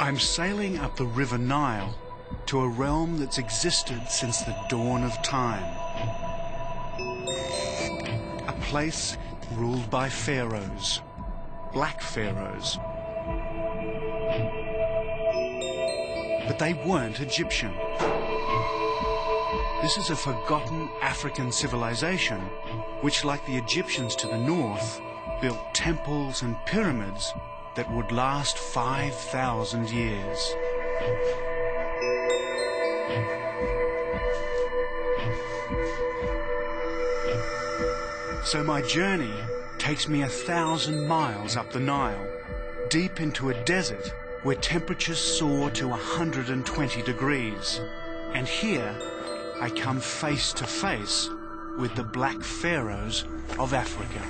I'm sailing up the River Nile to a realm that's existed since the dawn of time. A place ruled by pharaohs, black pharaohs. But they weren't Egyptian. This is a forgotten African civilization which, like the Egyptians to the north, built temples and pyramids that would last 5,000 years. So my journey takes me 1,000 miles up the Nile, deep into a desert where temperatures soar to 120 degrees. And here I come face to face with the black pharaohs of Africa.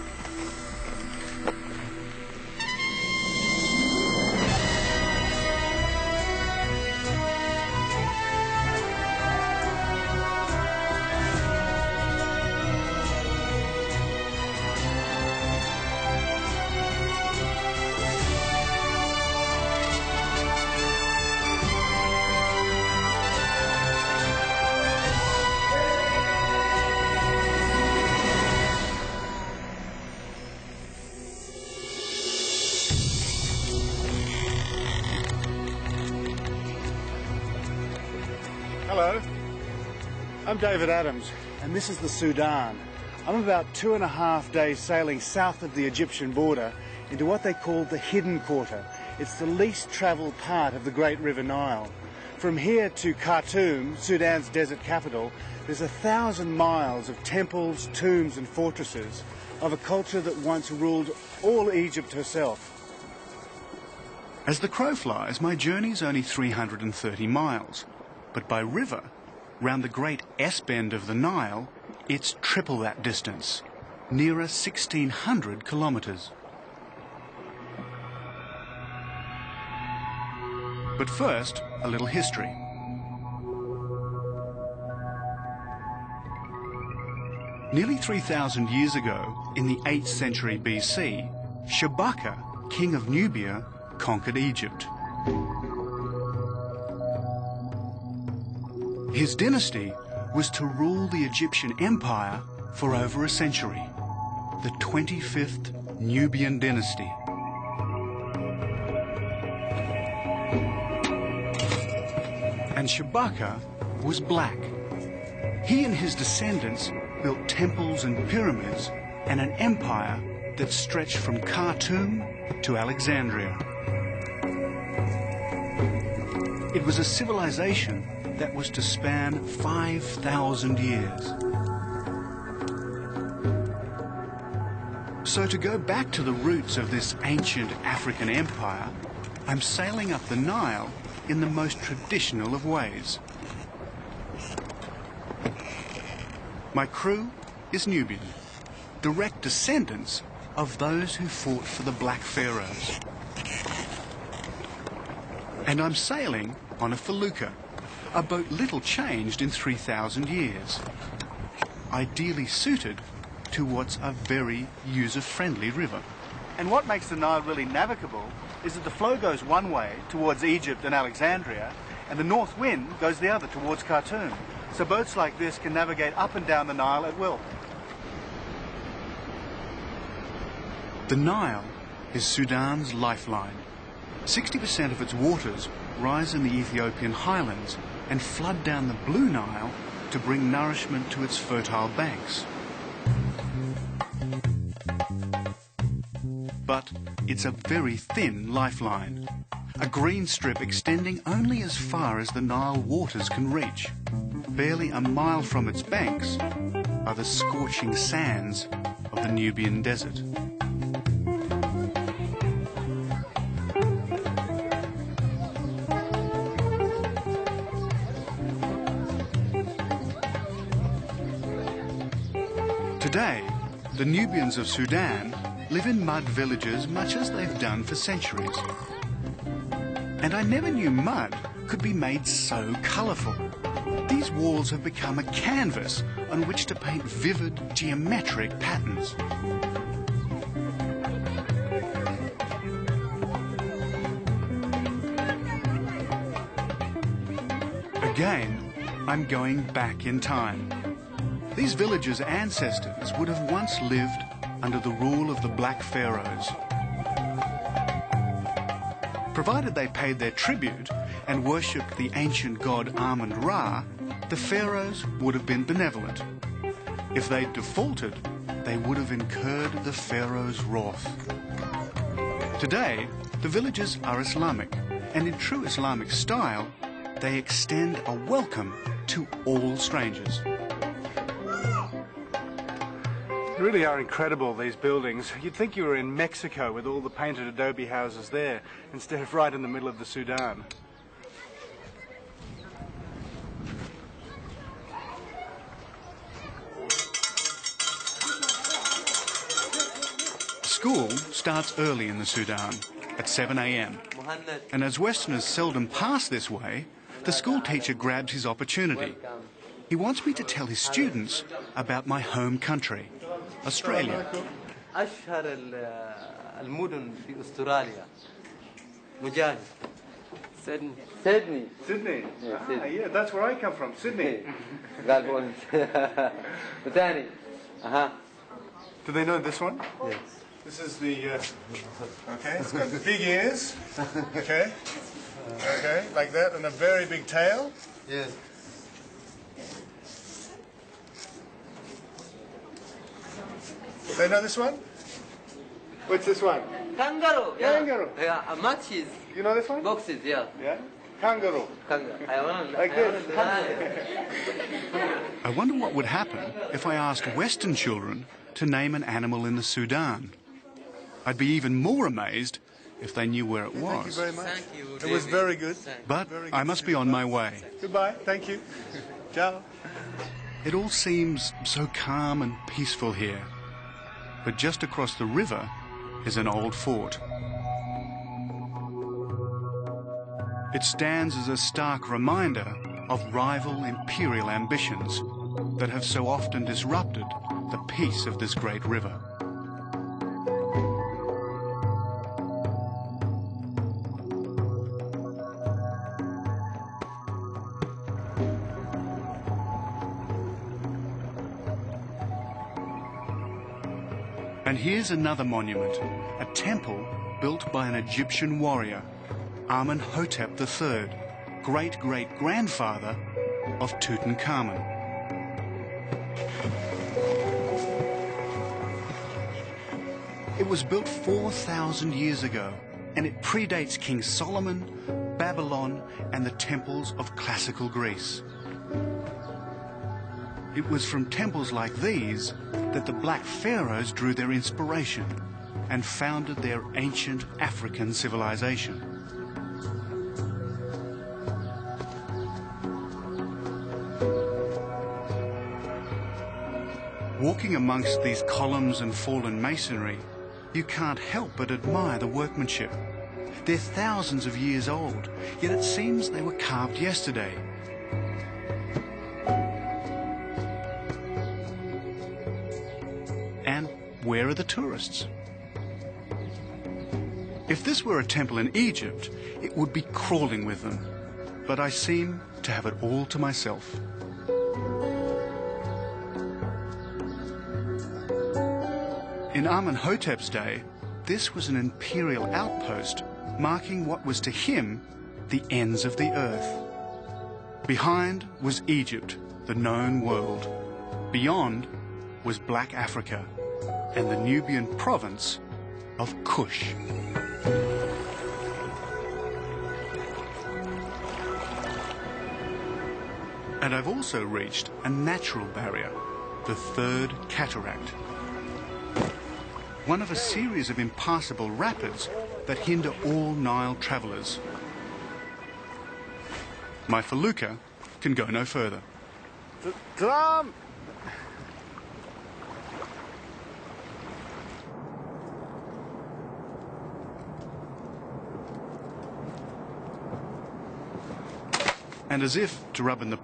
Hello, I'm David Adams, and this is the Sudan. I'm about 2.5 days sailing south of the Egyptian border into what they call the Hidden Quarter. It's the least travelled part of the Great River Nile. From here to Khartoum, Sudan's desert capital, there's 1,000 miles of temples, tombs and fortresses of a culture that once ruled all Egypt herself. As the crow flies, my journey's only 330 miles. But by river, round the great S-bend of the Nile, it's triple that distance, nearer 1,600 kilometres. But first, a little history. Nearly 3,000 years ago, in the 8th century BC, Shabaka, king of Nubia, conquered Egypt. His dynasty was to rule the Egyptian Empire for over a century, the 25th Nubian dynasty. And Shabaka was black. He and his descendants built temples and pyramids and an empire that stretched from Khartoum to Alexandria. It was a civilization that was to span 5,000 years. So to go back to the roots of this ancient African empire, I'm sailing up the Nile in the most traditional of ways. My crew is Nubian, direct descendants of those who fought for the black pharaohs. And I'm sailing on a felucca, a boat little changed in 3,000 years, ideally suited to what's a very user-friendly river. And what makes the Nile really navigable is that the flow goes one way towards Egypt and Alexandria, and the north wind goes the other towards Khartoum. So boats like this can navigate up and down the Nile at will. The Nile is Sudan's lifeline. 60% of its waters rise in the Ethiopian highlands and flood down the Blue Nile to bring nourishment to its fertile banks. But it's a very thin lifeline, a green strip extending only as far as the Nile waters can reach. Barely a mile from its banks are the scorching sands of the Nubian desert. Today, the Nubians of Sudan live in mud villages much as they've done for centuries. And I never knew mud could be made so colourful. These walls have become a canvas on which to paint vivid geometric patterns. Again, I'm going back in time. These villagers' ancestors would have once lived under the rule of the Black Pharaohs. Provided they paid their tribute and worshipped the ancient god Amun-Ra, the pharaohs would have been benevolent. If they'd defaulted, they would have incurred the pharaoh's wrath. Today, the villagers are Islamic, and in true Islamic style, they extend a welcome to all strangers. They really are incredible, these buildings. You'd think you were in Mexico with all the painted adobe houses there, instead of right in the middle of the Sudan. School starts early in the Sudan, at 7 a.m. And as Westerners seldom pass this way, the school teacher grabs his opportunity. He wants me to tell his students about my home country, Australia. أشهر المدن في أستراليا مجاهد سيدني Sydney? Sydney. Yeah, that's where I come from, Sydney. قال بونت ثاني Do they know this one? Yes. This is the, okay, it's got big ears, okay, like that, and a very big tail. Yes. They know this one? What's this one? Kangaroo. Kangaroo. Yeah, matches. You know this one? Boxes. Yeah. Yeah? Kangaroo. Like this. I wonder what would happen if I asked Western children to name an animal in the Sudan. I'd be even more amazed if they knew where it Thank you was. very much. Thank you, It was David. very good. But Very good I must to be see on you. my way. Goodbye. Thank you. Ciao. It all seems so calm and peaceful here. But just across the river is an old fort. It stands as a stark reminder of rival imperial ambitions that have so often disrupted the peace of this great river. And here's another monument, a temple built by an Egyptian warrior, Amenhotep III, great-great-grandfather of Tutankhamun. It was built 4,000 years ago, and it predates King Solomon, Babylon, and the temples of classical Greece. It was from temples like these that the Black Pharaohs drew their inspiration and founded their ancient African civilization. Walking amongst these columns and fallen masonry, you can't help but admire the workmanship. They're thousands of years old, yet it seems they were carved yesterday. And where are the tourists? If this were a temple in Egypt, it would be crawling with them. But I seem to have it all to myself. In Amenhotep's day, this was an imperial outpost marking what was to him the ends of the earth. Behind was Egypt, the known world. Beyond was Black Africa and the Nubian province of Kush. And I've also reached a natural barrier, the Third Cataract. One of a series of impassable rapids that hinder all Nile travellers. My felucca can go no further. Salam! And as if to rub in the